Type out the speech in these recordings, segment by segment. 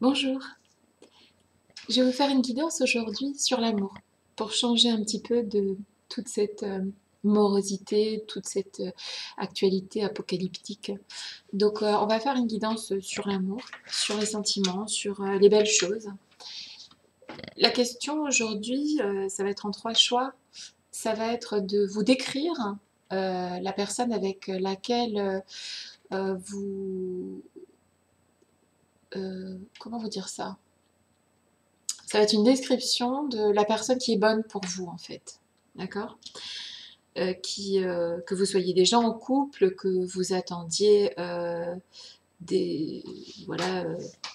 Bonjour, je vais vous faire une guidance aujourd'hui sur l'amour pour changer un petit peu de toute cette morosité, toute cette actualité apocalyptique. Donc on va faire une guidance sur l'amour, sur les sentiments, sur les belles choses. La question aujourd'hui, ça va être en trois choix. Ça va être de vous décrire la personne avec laquelle vous... comment vous dire ça? Ça va être une description de la personne qui est bonne pour vous, en fait. D'accord? Que vous soyez déjà en couple, que vous attendiez des, voilà,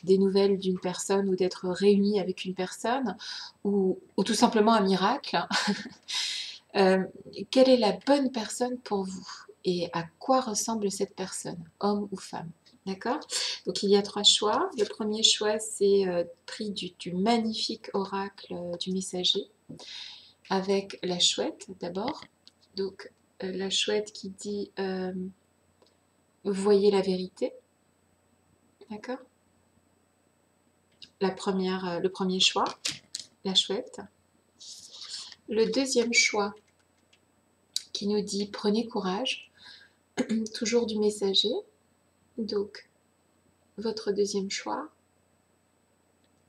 des nouvelles d'une personne ou d'être réunis avec une personne, ou tout simplement un miracle. Euh, Quelle est la bonne personne pour vous? Et à quoi ressemble cette personne, homme ou femme? D'accord? Donc il y a trois choix. Le premier choix, c'est pris du magnifique oracle du messager, avec la chouette d'abord. Donc la chouette qui dit voyez la vérité. D'accord? Le premier choix, la chouette. Le deuxième choix qui nous dit prenez courage, toujours du messager. Donc votre deuxième choix,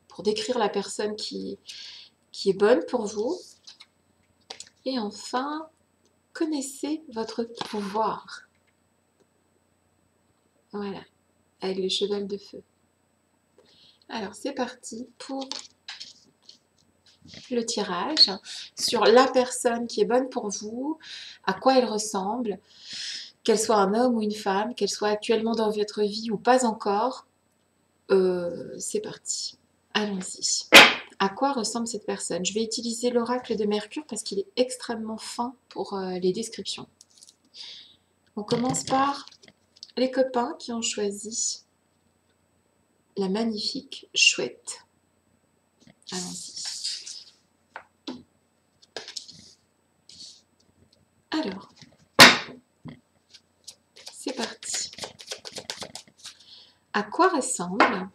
pour décrire la personne qui est bonne pour vous. Et enfin, connaissez votre pouvoir. Voilà, avec le cheval de feu. Alors c'est parti pour le tirage sur la personne qui est bonne pour vous, à quoi elle ressemble, qu'elle soit un homme ou une femme, qu'elle soit actuellement dans votre vie ou pas encore. C'est parti, allons-y. À quoi ressemble cette personne? Je vais utiliser l'oracle de Mercure parce qu'il est extrêmement fin pour les descriptions. On commence par les copains qui ont choisi la magnifique chouette. Allons-y. Alors, c'est parti. À quoi ressemble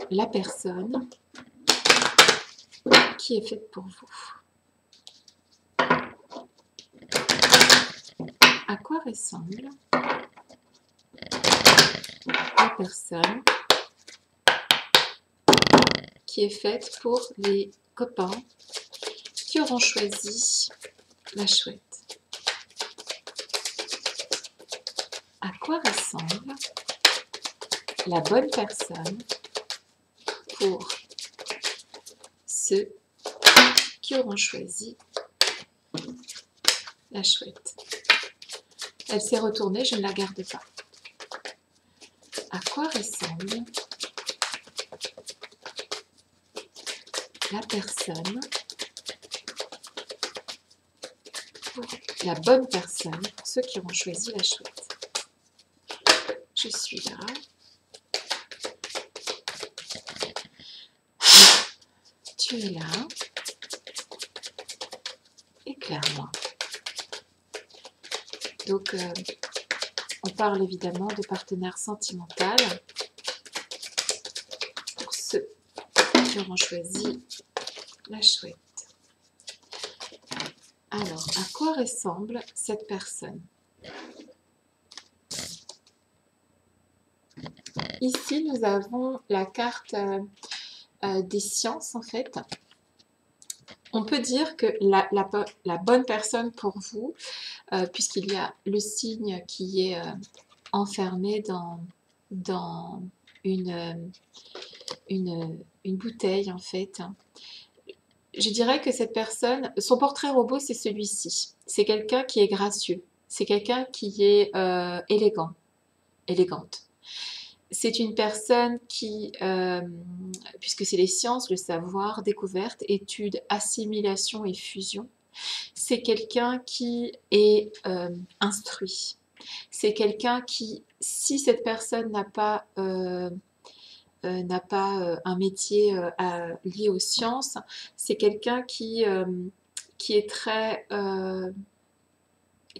la personne qui est faite pour vous? À quoi ressemble la personne qui est faite pour les copains qui auront choisi la chouette? À quoi ressemble la bonne personne pour ceux qui auront choisi la chouette? Elle s'est retournée, je ne la garde pas. À quoi ressemble la personne, la bonne personne, pour ceux qui auront choisi la chouette? Je suis là. Tu es là. Éclaire-moi. Donc, on parle évidemment de partenaire sentimental pour ceux qui auront choisi la chouette. Alors, à quoi ressemble cette personne? Ici, nous avons la carte des sciences, en fait. On peut dire que la bonne personne pour vous, puisqu'il y a le signe qui est enfermé dans une bouteille, en fait. Je dirais que cette personne, son portrait robot, c'est celui-ci. C'est quelqu'un qui est gracieux. C'est quelqu'un qui est élégante. C'est une personne qui, puisque c'est les sciences, le savoir, découverte, étude, assimilation et fusion, c'est quelqu'un qui est instruit. C'est quelqu'un qui, si cette personne n'a pas un métier lié aux sciences, c'est quelqu'un qui est très...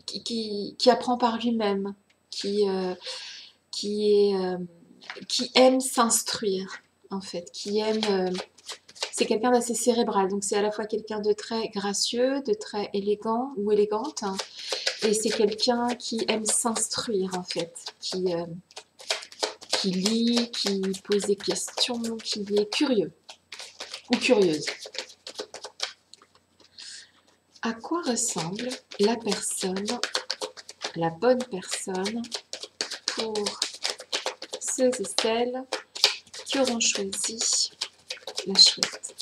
qui apprend par lui-même, qui, est, qui aime s'instruire, en fait, qui aime... c'est quelqu'un d'assez cérébral, donc c'est à la fois quelqu'un de très gracieux, de très élégant ou élégante, hein, et c'est quelqu'un qui aime s'instruire, en fait, qui lit, qui pose des questions, qui est curieux ou curieuse. À quoi ressemble la personne, la bonne personne, pour ceux et celles qui auront choisi la chouette?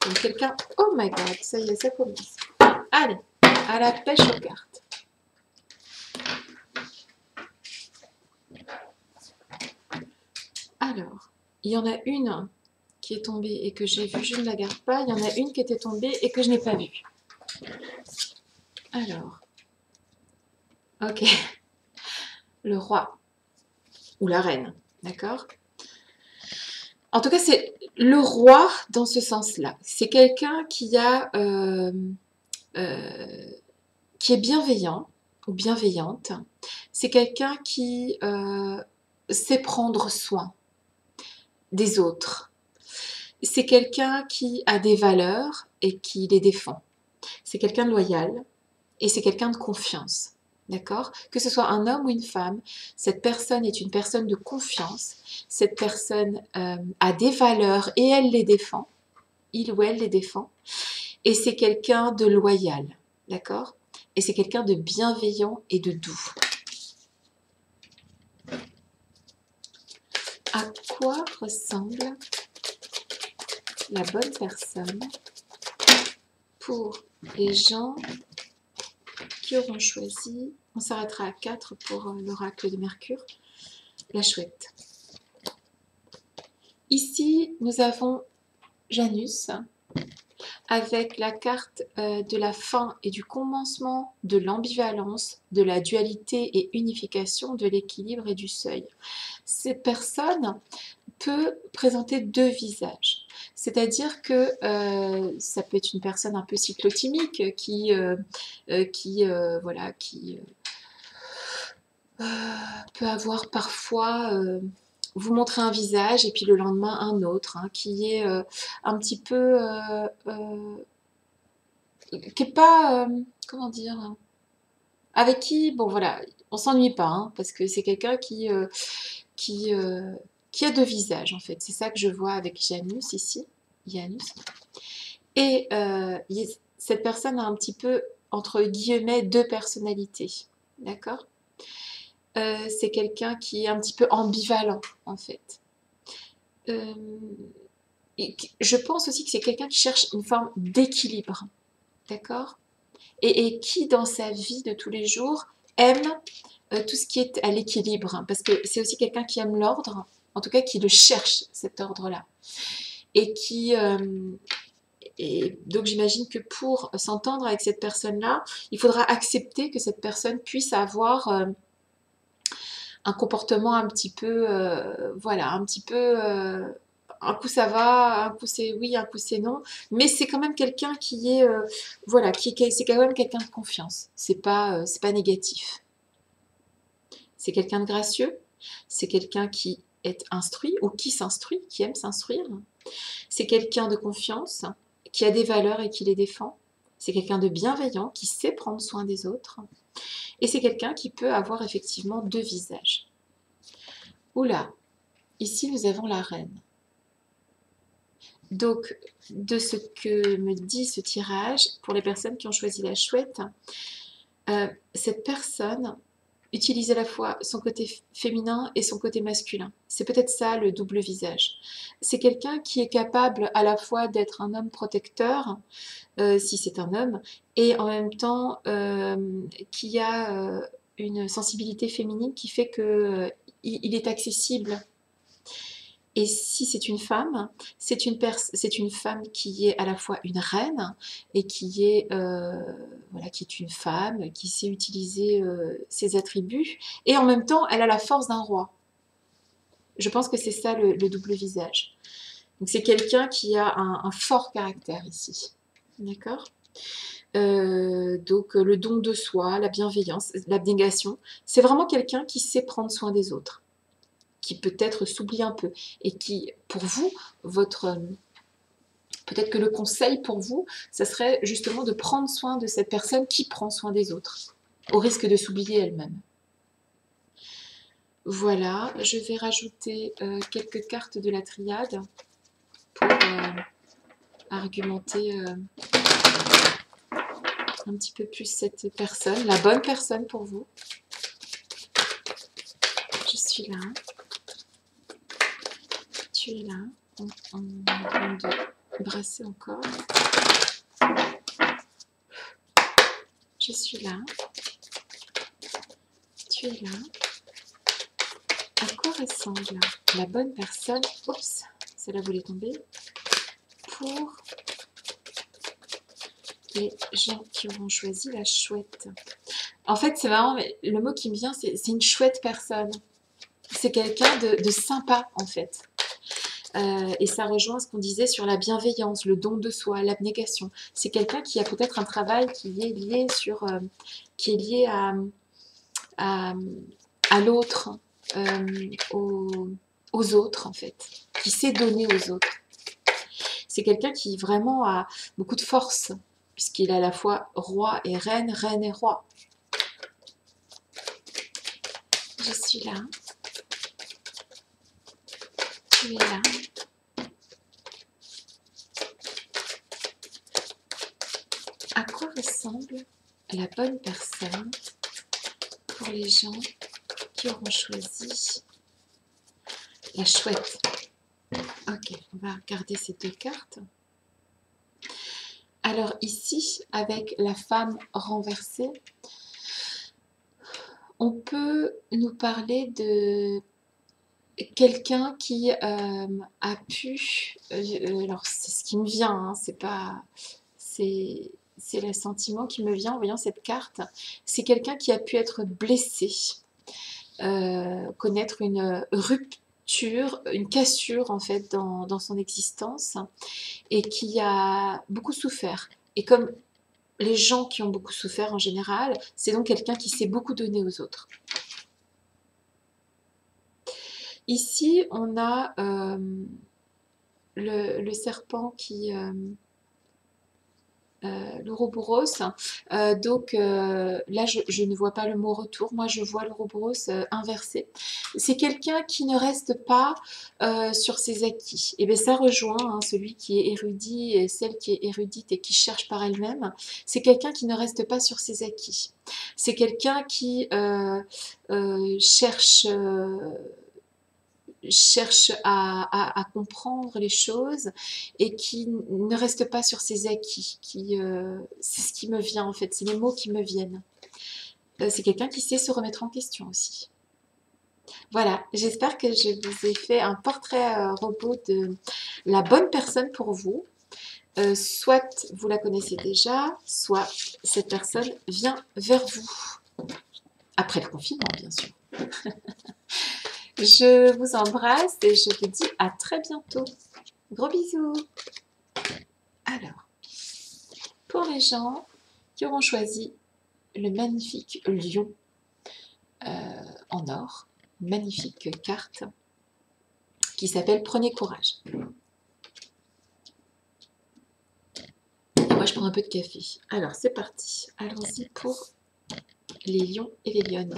Donc quelqu'un, oh my god, ça y est, ça commence. Allez, à la pêche aux cartes. Alors, il y en a une qui est tombée et que j'ai vue, je ne la garde pas. Il y en a une qui était tombée et que je n'ai pas vue. Alors, ok, le roi ou la reine, d'accord? En tout cas, c'est le roi dans ce sens-là. C'est quelqu'un qui qui est bienveillant ou bienveillante. C'est quelqu'un qui sait prendre soin des autres. C'est quelqu'un qui a des valeurs et qui les défend. C'est quelqu'un de loyal et c'est quelqu'un de confiance. D'accord? Que ce soit un homme ou une femme, cette personne est une personne de confiance. Cette personne a des valeurs et elle les défend. Il ou elle les défend. Et c'est quelqu'un de loyal. D'accord? Et c'est quelqu'un de bienveillant et de doux. À quoi ressemble la bonne personne pour les gens qui auront choisi, on s'arrêtera à 4 pour l'oracle de Mercure, la chouette. Ici, nous avons Janus avec la carte de la fin et du commencement, de l'ambivalence, de la dualité et unification, de l'équilibre et du seuil. Cette personne peut présenter deux visages. C'est-à-dire que ça peut être une personne un peu cyclotimique qui peut avoir parfois vous montrer un visage et puis le lendemain un autre, hein, qui est un petit peu qui est pas comment dire, avec qui bon voilà, on s'ennuie pas, hein, parce que c'est quelqu'un qui a deux visages en fait. C'est ça que je vois avec Janus ici, Janus. Et cette personne a un petit peu entre guillemets deux personnalités, d'accord? C'est quelqu'un qui est un petit peu ambivalent en fait. Et je pense aussi que c'est quelqu'un qui cherche une forme d'équilibre, d'accord? Et qui dans sa vie de tous les jours aime tout ce qui est à l'équilibre, hein, parce que c'est aussi quelqu'un qui aime l'ordre, en tout cas qui le cherche, cet ordre-là. Et et donc j'imagine que pour s'entendre avec cette personne-là, il faudra accepter que cette personne puisse avoir un comportement un petit peu, voilà, un petit peu, un coup ça va, un coup c'est oui, un coup c'est non, mais c'est quand même quelqu'un qui est, voilà, c'est quand même quelqu'un de confiance, c'est pas négatif. C'est quelqu'un de gracieux, c'est quelqu'un qui est instruit ou qui s'instruit, qui aime s'instruire. C'est quelqu'un de confiance, qui a des valeurs et qui les défend. C'est quelqu'un de bienveillant, qui sait prendre soin des autres. Et c'est quelqu'un qui peut avoir effectivement deux visages. Oula, ici nous avons la reine. Donc, de ce que me dit ce tirage, pour les personnes qui ont choisi la chouette, cette personne utilise à la fois son côté féminin et son côté masculin. C'est peut-être ça le double visage. C'est quelqu'un qui est capable à la fois d'être un homme protecteur, si c'est un homme, et en même temps qui a une sensibilité féminine qui fait que il est accessible. Et si c'est une femme, c'est une femme qui est à la fois une reine et qui est, voilà, qui est une femme, qui sait utiliser ses attributs, et en même temps, elle a la force d'un roi. Je pense que c'est ça le double visage. Donc c'est quelqu'un qui a un fort caractère ici. D'accord? Donc le don de soi, la bienveillance, l'abnégation, c'est vraiment quelqu'un qui sait prendre soin des autres, qui peut-être s'oublie un peu et qui, pour vous, peut-être que le conseil pour vous, ça serait justement de prendre soin de cette personne qui prend soin des autres, au risque de s'oublier elle-même. Voilà, je vais rajouter quelques cartes de la triade pour argumenter un petit peu plus cette personne, la bonne personne pour vous. Je suis là. Tu es là. On est en train de brasser encore. Je suis là. Tu es là. À quoi ressemble la bonne personne? Oups, celle-là voulait tomber. Pour les gens qui auront choisi la chouette. En fait, c'est marrant, mais le mot qui me vient, c'est une chouette personne. C'est quelqu'un de sympa, en fait. Et ça rejoint ce qu'on disait sur la bienveillance, le don de soi, l'abnégation. C'est quelqu'un qui a peut-être un travail qui est lié à l'autre, aux autres, en fait, qui sait donner aux autres. C'est quelqu'un qui vraiment a beaucoup de force, puisqu'il est à la fois roi et reine, reine et roi. Je suis là. Tu es là. À quoi ressemble la bonne personne pour les gens qui auront choisi la chouette? Ok, on va regarder ces deux cartes. Alors ici, avec la femme renversée, on peut nous parler de quelqu'un qui a pu... alors c'est ce qui me vient, hein, c'est pas... C'est le sentiment qui me vient en voyant cette carte. C'est quelqu'un qui a pu être blessé, connaître une rupture, une cassure en fait dans son existence et qui a beaucoup souffert. Et comme les gens qui ont beaucoup souffert en général, c'est donc quelqu'un qui s'est beaucoup donné aux autres. Ici, on a le serpent qui... l'Ouroboros. Donc là, je ne vois pas le mot retour. Moi, je vois l'Ouroboros inversé. C'est quelqu'un qui ne reste pas sur ses acquis. Et bien, ça rejoint hein, celui qui est érudit et celle qui est érudite et qui cherche par elle-même. C'est quelqu'un qui ne reste pas sur ses acquis. C'est quelqu'un qui cherche à comprendre les choses et qui ne reste pas sur ses acquis. C'est ce qui me vient en fait, c'est les mots qui me viennent. C'est quelqu'un qui sait se remettre en question aussi. Voilà, j'espère que je vous ai fait un portrait robot de la bonne personne pour vous. Soit vous la connaissez déjà, soit cette personne vient vers vous. Après le confinement, bien sûr. Je vous embrasse et je vous dis à très bientôt. Gros bisous. Alors, pour les gens qui auront choisi le magnifique lion en or, magnifique carte qui s'appelle Prenez courage. Et moi, je prends un peu de café. Alors, c'est parti. Allons-y pour les lions et les lionnes.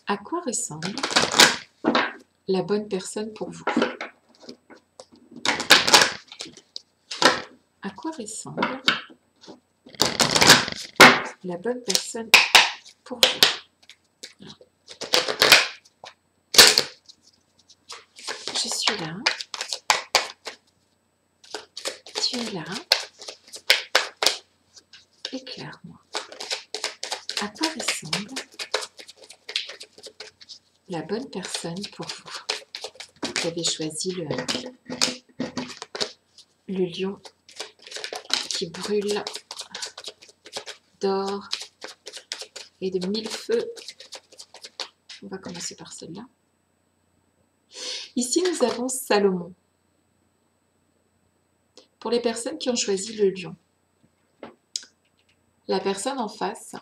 À quoi ressemble la bonne personne pour vous? À quoi ressemble la bonne personne pour vous? Je suis là. Tu es là. Éclaire-moi. À quoi ressemble la bonne personne pour vous? Vous avez choisi le lion qui brûle d'or et de mille feux. On va commencer par celle-là. Ici, nous avons Salomon. Pour les personnes qui ont choisi le lion, la personne en face,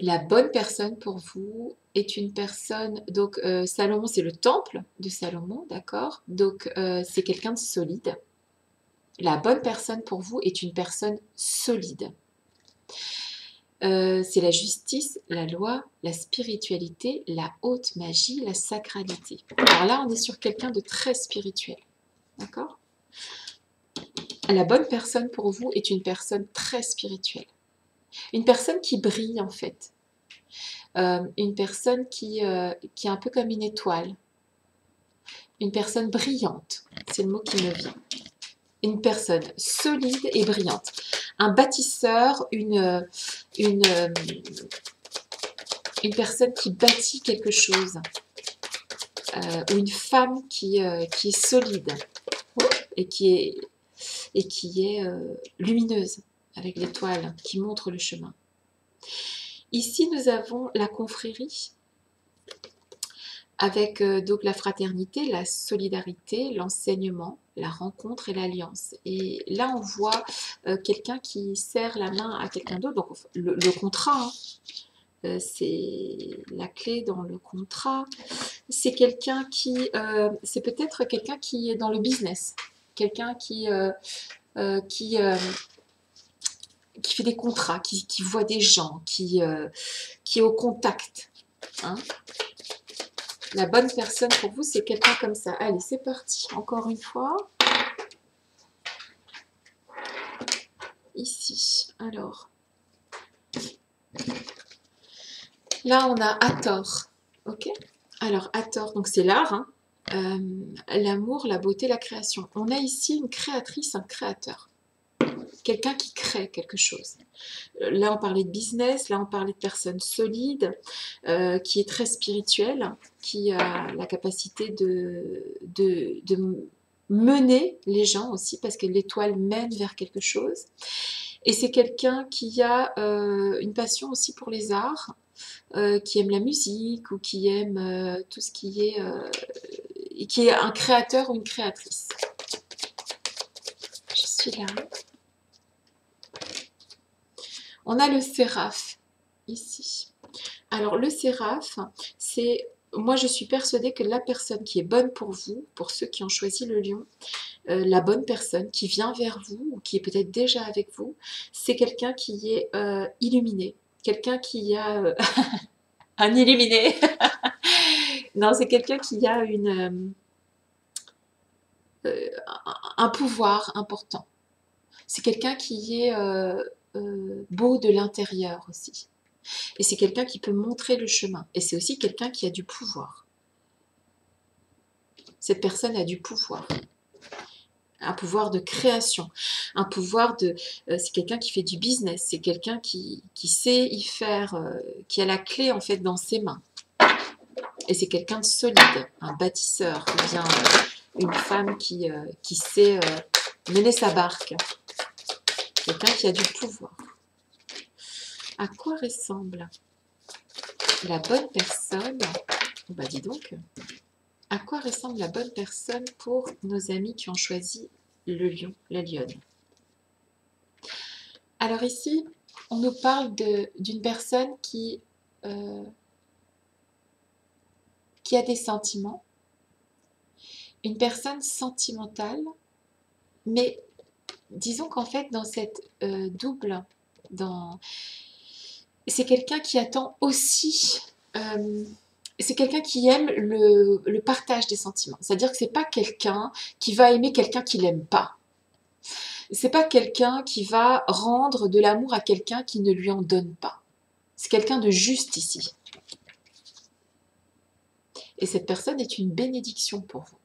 La bonne personne pour vous est une personne, donc Salomon, c'est le temple de Salomon, d'accord? Donc c'est quelqu'un de solide. La bonne personne pour vous est une personne solide. C'est la justice, la loi, la spiritualité, la haute magie, la sacralité. Alors là, on est sur quelqu'un de très spirituel, d'accord? La bonne personne pour vous est une personne très spirituelle. Une personne qui brille en fait. Une personne qui est un peu comme une étoile. Une personne brillante, c'est le mot qui me vient. Une personne solide et brillante. Un bâtisseur, une personne qui bâtit quelque chose. Ou une femme qui est solide et qui est lumineuse avec l'étoile qui montre le chemin. Ici, nous avons la confrérie avec donc la fraternité, la solidarité, l'enseignement, la rencontre et l'alliance. Et là, on voit quelqu'un qui serre la main à quelqu'un d'autre. Donc, le contrat, hein, c'est la clé dans le contrat. C'est quelqu'un qui, c'est peut-être quelqu'un qui est dans le business, quelqu'un qui fait des contrats, qui voit des gens, qui est au contact. Hein. La bonne personne pour vous, c'est quelqu'un comme ça. Allez, c'est parti. Encore une fois. Ici. Alors. Là, on a Hathor. Ok. Alors, Hathor, donc c'est l'art. Hein. L'amour, la beauté, la création. On a ici une créatrice, un créateur. Quelqu'un qui crée quelque chose. Là, on parlait de business, là, on parlait de personnes solides, qui est très spirituelle, qui a la capacité de mener les gens aussi, parce que l'étoile mène vers quelque chose. Et c'est quelqu'un qui a une passion aussi pour les arts, qui aime la musique ou qui aime tout ce qui est... et qui est un créateur ou une créatrice. Je suis là. On a le séraphe, ici. Alors, le séraphe, c'est... Moi, je suis persuadée que la personne qui est bonne pour vous, pour ceux qui ont choisi le lion, la bonne personne qui vient vers vous, ou qui est peut-être déjà avec vous, c'est quelqu'un qui est illuminé. Quelqu'un qui a... un illuminé. Non, c'est quelqu'un qui a un pouvoir important. C'est quelqu'un qui est beau de l'intérieur aussi. Et c'est quelqu'un qui peut montrer le chemin. Et c'est aussi quelqu'un qui a du pouvoir. Cette personne a du pouvoir. Un pouvoir de création. Un pouvoir de... c'est quelqu'un qui fait du business. C'est quelqu'un qui sait y faire, qui a la clé en fait dans ses mains. Et c'est quelqu'un de solide. Un bâtisseur. Ou bien une femme qui sait mener sa barque. Quelqu'un qui a du pouvoir. À quoi ressemble la bonne personne? Bah dis donc, à quoi ressemble la bonne personne pour nos amis qui ont choisi le lion, la lionne? Alors ici, on nous parle d'une personne qui a des sentiments, une personne sentimentale, mais disons qu'en fait, dans cette double, c'est quelqu'un qui attend aussi... c'est quelqu'un qui aime le partage des sentiments. C'est-à-dire que c'est pas quelqu'un qui va aimer quelqu'un qui l'aime pas. C'est pas quelqu'un qui va rendre de l'amour à quelqu'un qui ne lui en donne pas. C'est quelqu'un de juste ici. Et cette personne est une bénédiction pour vous.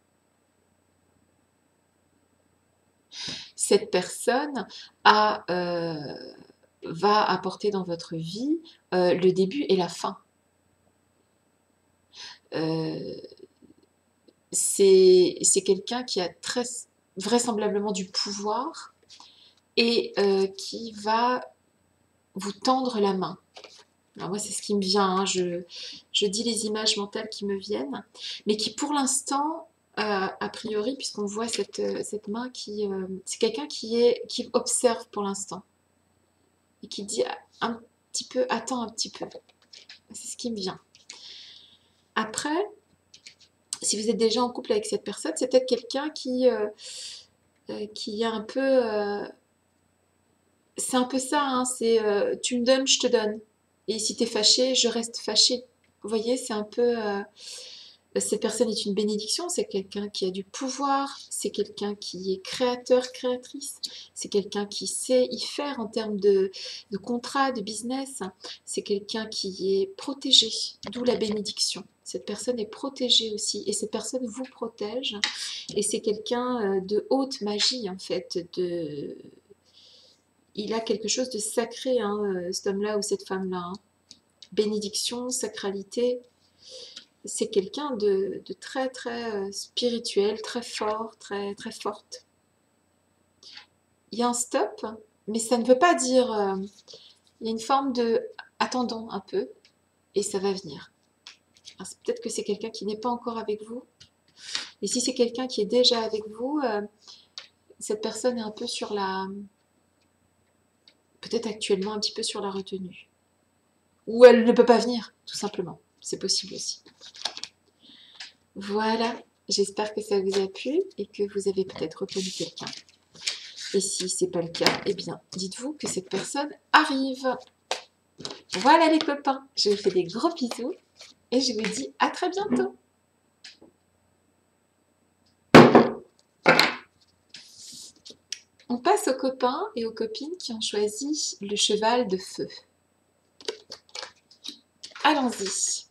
Cette personne va apporter dans votre vie le début et la fin. C'est quelqu'un qui a très vraisemblablement du pouvoir et qui va vous tendre la main. Alors moi, c'est ce qui me vient, hein. Je dis les images mentales qui me viennent, mais qui pour l'instant, a priori, puisqu'on voit cette main qui... c'est quelqu'un qui observe pour l'instant et qui dit un petit peu, attends un petit peu. qui me vient. Après, si vous êtes déjà en couple avec cette personne, c'est peut-être quelqu'un qui est un peu... c'est un peu ça, hein, c'est tu me donnes, je te donne. Et si tu es fâché, je reste fâché. Vous voyez, c'est un peu... cette personne est une bénédiction, c'est quelqu'un qui a du pouvoir, c'est quelqu'un qui est créateur, créatrice, c'est quelqu'un qui sait y faire en termes de contrat, de business, c'est quelqu'un qui est protégé, d'où la bénédiction. Cette personne est protégée aussi, et cette personne vous protège, et c'est quelqu'un de haute magie en fait, il a quelque chose de sacré, hein, cet homme-là ou cette femme-là. Hein. Bénédiction, sacralité, c'est quelqu'un de très très spirituel, très fort, très très forte. Il y a un stop, mais ça ne veut pas dire... il y a une forme de attendons un peu et ça va venir. Peut-être que c'est quelqu'un qui n'est pas encore avec vous. Et si c'est quelqu'un qui est déjà avec vous, cette personne est un peu sur la... peut-être actuellement un petit peu sur la retenue. Ou elle ne peut pas venir, tout simplement. C'est possible aussi. Voilà, j'espère que ça vous a plu et que vous avez peut-être reconnu quelqu'un. Et si ce n'est pas le cas, eh bien, dites-vous que cette personne arrive. Voilà les copains, je vous fais des gros bisous et je vous dis à très bientôt. On passe aux copains et aux copines qui ont choisi le cheval de feu. Allons-y.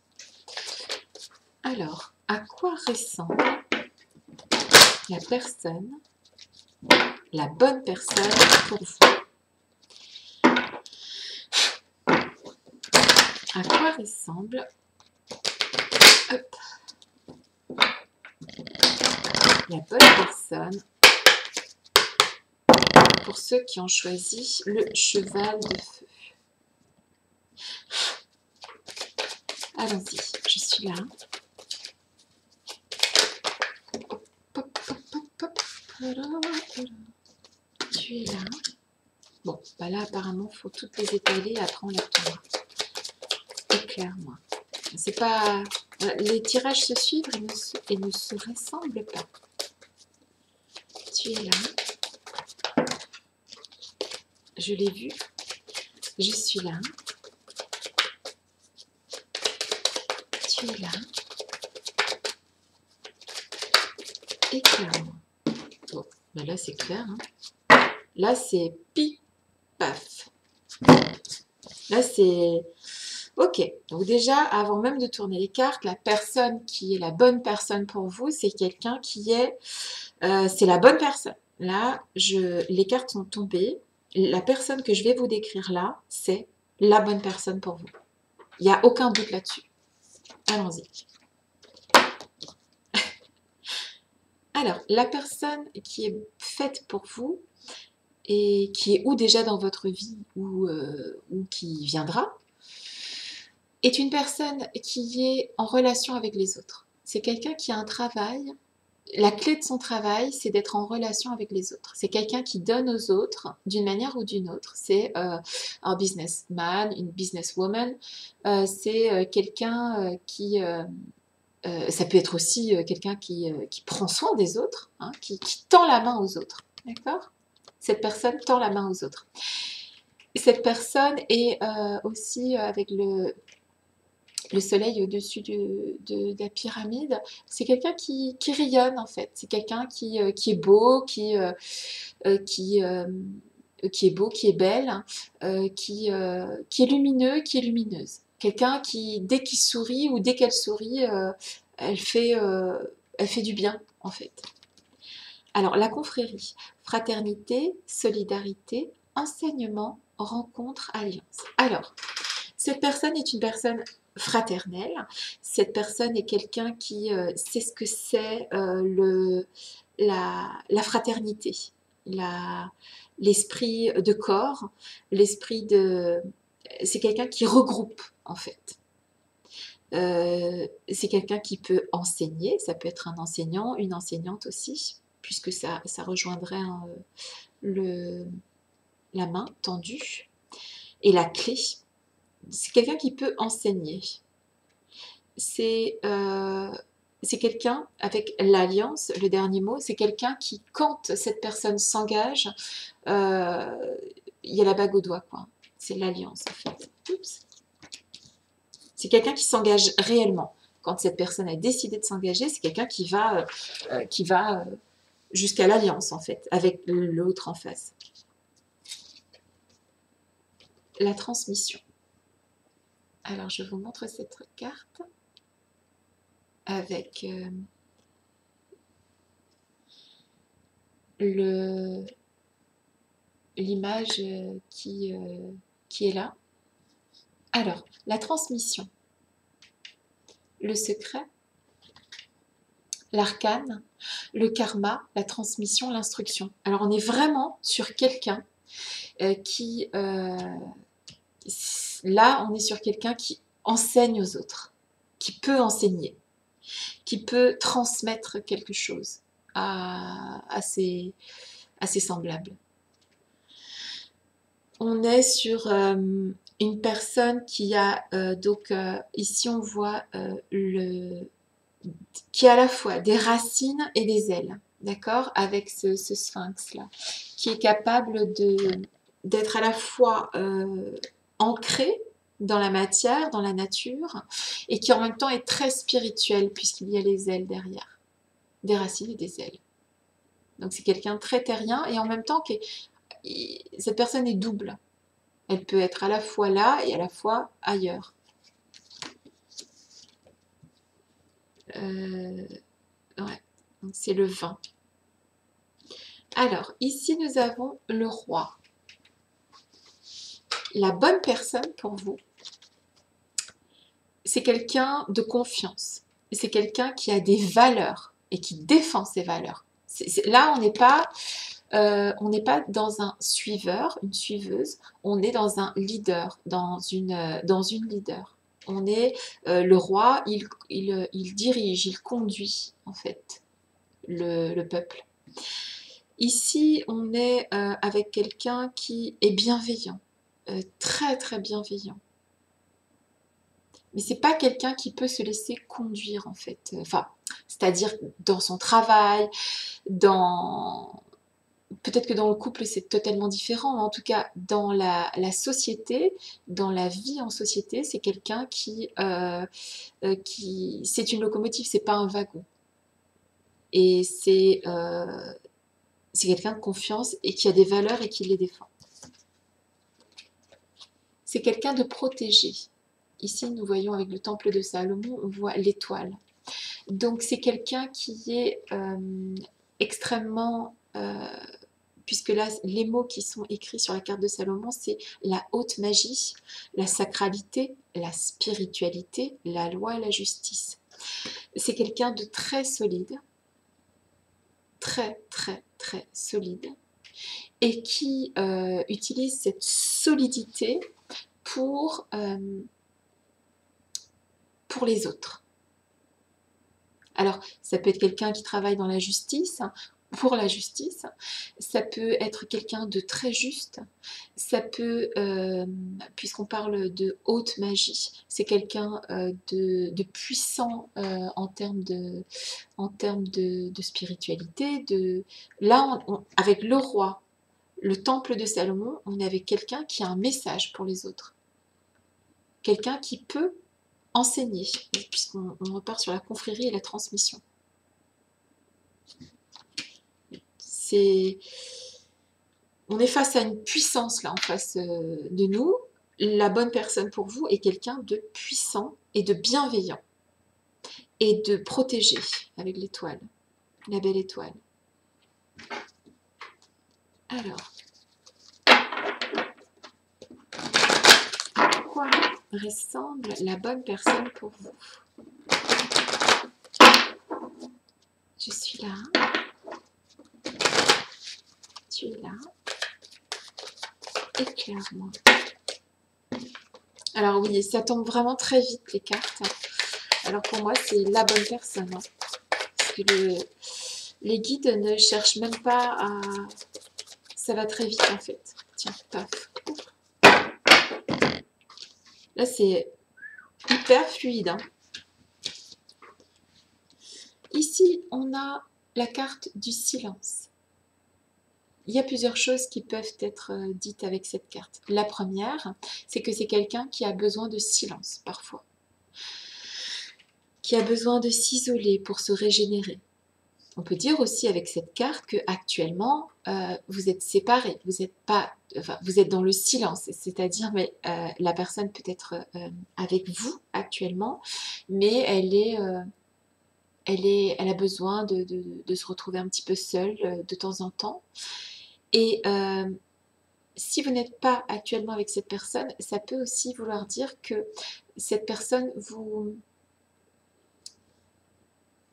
Alors, à quoi ressemble la personne, la bonne personne pour vous? À quoi ressemble la bonne personne pour ceux qui ont choisi le cheval de feu? Allons-y, je suis là. Tu es là. Bon, bah là apparemment il faut toutes les étaler, après on les retournera. Éclaire-moi. C'est pas... les tirages se suivent et ne se ressemblent pas. Tu es là. Je l'ai vu. Je suis là. Tu es là. Éclaire-moi. Bon, ben là c'est clair. Hein. Là c'est pi, paf. Là c'est... Ok, donc déjà, avant même de tourner les cartes, la personne qui est la bonne personne pour vous, c'est quelqu'un qui est... c'est la bonne personne. Là, les cartes sont tombées. La personne que je vais vous décrire là, c'est la bonne personne pour vous. Il n'y a aucun doute là-dessus. Allons-y. Alors, la personne qui est faite pour vous, et qui est ou déjà dans votre vie, ou qui viendra, est une personne qui est en relation avec les autres. C'est quelqu'un qui a un travail. La clé de son travail, c'est d'être en relation avec les autres. C'est quelqu'un qui donne aux autres d'une manière ou d'une autre. C'est un businessman, une businesswoman. C'est quelqu'un qui... ça peut être aussi quelqu'un qui prend soin des autres, hein, qui tend la main aux autres. D'accord ? Cette personne tend la main aux autres. Cette personne est aussi avec le soleil au-dessus de la pyramide, c'est quelqu'un qui rayonne en fait. C'est quelqu'un qui est beau, qui est beau, qui est belle, qui est lumineux, qui est lumineuse. Quelqu'un qui, dès qu'il sourit ou dès qu'elle sourit, elle fait du bien en fait. Alors la confrérie, fraternité, solidarité, enseignement, rencontre, alliance. Alors, cette personne est une personne fraternelle. Cette personne est quelqu'un qui sait ce que c'est la fraternité, l'esprit de corps, l'esprit de... C'est quelqu'un qui regroupe, en fait. C'est quelqu'un qui peut enseigner, ça peut être un enseignant, une enseignante aussi, puisque ça rejoindrait la main tendue. Et la clé, c'est quelqu'un qui peut enseigner. c'est quelqu'un avec l'alliance, le dernier mot, c'est quelqu'un qui, quand cette personne s'engage, il y a la bague au doigt, quoi. C'est l'alliance, en fait. Oups. C'est quelqu'un qui s'engage réellement. Quand cette personne a décidé de s'engager, c'est quelqu'un qui va jusqu'à l'alliance, en fait, avec l'autre en face. La transmission. Alors, je vous montre cette carte avec l'image qui est là. Alors, la transmission, le secret, l'arcane, le karma, la transmission, l'instruction. Alors, on est vraiment sur quelqu'un qui... là, on est sur quelqu'un qui enseigne aux autres, qui peut enseigner, qui peut transmettre quelque chose à ses semblables. On est sur une personne qui a, ici on voit qui a à la fois des racines et des ailes, d'accord, avec ce sphinx-là, qui est capable d'être à la fois ancré dans la matière, dans la nature, et qui en même temps est très spirituel, puisqu'il y a les ailes derrière, des racines et des ailes. Donc c'est quelqu'un de très terrien, et en même temps, cette personne est double. Elle peut être à la fois là et à la fois ailleurs. Ouais, donc c'est le 20. Alors, ici, nous avons le roi. La bonne personne pour vous, c'est quelqu'un de confiance. C'est quelqu'un qui a des valeurs et qui défend ses valeurs. Là, on n'est pas dans un suiveur, une suiveuse, on est dans un leader, dans une leader. On est le roi, il dirige, il conduit en fait le peuple. Ici, on est avec quelqu'un qui est bienveillant, très très bienveillant. Mais c'est pas quelqu'un qui peut se laisser conduire en fait. Enfin, c'est-à-dire dans son travail, peut-être que dans le couple c'est totalement différent, mais en tout cas dans la société, dans la vie en société, c'est quelqu'un qui c'est une locomotive, c'est pas un wagon. Et c'est quelqu'un de confiance et qui a des valeurs et qui les défend. C'est quelqu'un de protégé. Ici, nous voyons avec le temple de Salomon, on voit l'étoile. Donc, c'est quelqu'un qui est extrêmement... puisque là, les mots qui sont écrits sur la carte de Salomon, c'est la haute magie, la sacralité, la spiritualité, la loi et la justice. C'est quelqu'un de très solide, très, très, très solide, et qui utilise cette solidité pour les autres. Alors, ça peut être quelqu'un qui travaille dans la justice, pour la justice, ça peut être quelqu'un de très juste, ça peut, puisqu'on parle de haute magie, c'est quelqu'un de puissant en termes de spiritualité. Là, avec le roi, le temple de Salomon, on est avec quelqu'un qui a un message pour les autres. Quelqu'un qui peut enseigner, puisqu'on repart sur la confrérie et la transmission. On est face à une puissance là en face de nous. La bonne personne pour vous est quelqu'un de puissant et de bienveillant et de protégé avec l'étoile, la belle étoile. Alors, à quoi ressemble la bonne personne pour vous? Je suis là. Tu es là. Éclaire-moi. Alors oui, ça tombe vraiment très vite les cartes. Alors pour moi, c'est la bonne personne. Hein. Parce que les guides ne cherchent même pas à... Ça va très vite en fait. Tiens, paf. Là, c'est hyper fluide. Hein. Ici, on a la carte du silence. Il y a plusieurs choses qui peuvent être dites avec cette carte. La première, c'est que c'est quelqu'un qui a besoin de silence parfois, qui a besoin de s'isoler pour se régénérer. On peut dire aussi avec cette carte que actuellement vous êtes séparés, vous êtes pas, enfin, vous êtes dans le silence, c'est-à-dire mais la personne peut être avec vous actuellement, mais elle a besoin de se retrouver un petit peu seule de temps en temps. Et si vous n'êtes pas actuellement avec cette personne, ça peut aussi vouloir dire que cette personne vous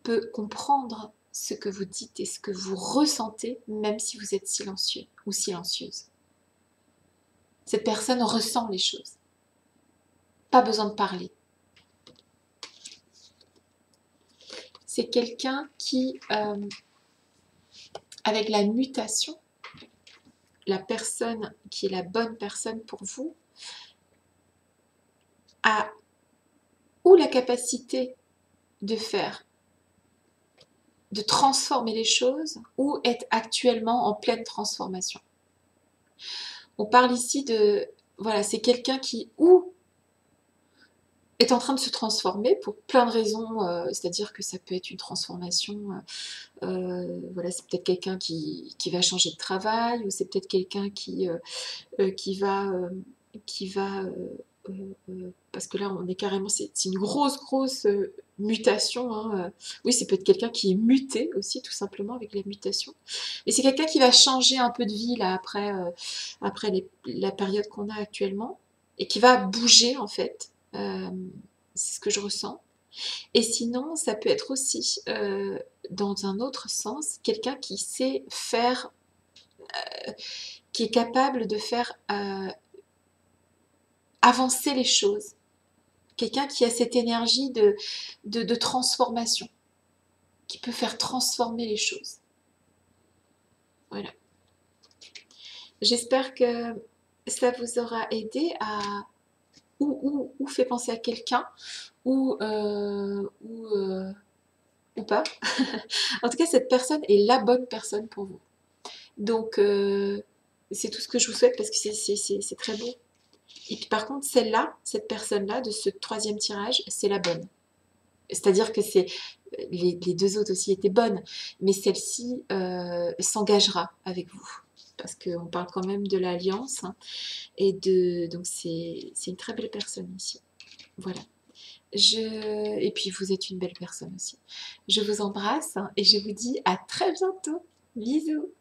peut comprendre ce que vous dites et ce que vous ressentez, même si vous êtes silencieux ou silencieuse. Cette personne ressent les choses. Pas besoin de parler. C'est quelqu'un qui, avec la mutation, la personne qui est la bonne personne pour vous, a ou la capacité de faire, de transformer les choses, ou est actuellement en pleine transformation. On parle ici de, voilà, c'est quelqu'un qui ou est en train de se transformer pour plein de raisons, c'est-à-dire que ça peut être une transformation, voilà, c'est peut-être quelqu'un qui va changer de travail, ou c'est peut-être quelqu'un qui va, parce que là on est carrément, c'est une grosse mutation, hein, oui, c'est peut-être quelqu'un qui est muté aussi, tout simplement, avec la mutation. Et c'est quelqu'un qui va changer un peu de vie là après la période qu'on a actuellement, et qui va bouger en fait. C'est ce que je ressens. Et sinon, ça peut être aussi, dans un autre sens, quelqu'un qui sait faire, qui est capable de faire avancer les choses. Quelqu'un qui a cette énergie de transformation, qui peut faire transformer les choses. Voilà. J'espère que ça vous aura aidé à ou fait penser à quelqu'un, ou, ou pas. En tout cas, cette personne est la bonne personne pour vous. Donc, c'est tout ce que je vous souhaite, parce que c'est très beau. Et puis par contre, celle-là, cette personne-là, de ce troisième tirage, c'est la bonne. C'est-à-dire que les deux autres aussi étaient bonnes, mais celle-ci s'engagera avec vous. Parce qu'on parle quand même de l'alliance, hein, donc c'est une très belle personne ici. Voilà. Et puis vous êtes une belle personne aussi. Je vous embrasse, hein, et je vous dis à très bientôt. Bisous.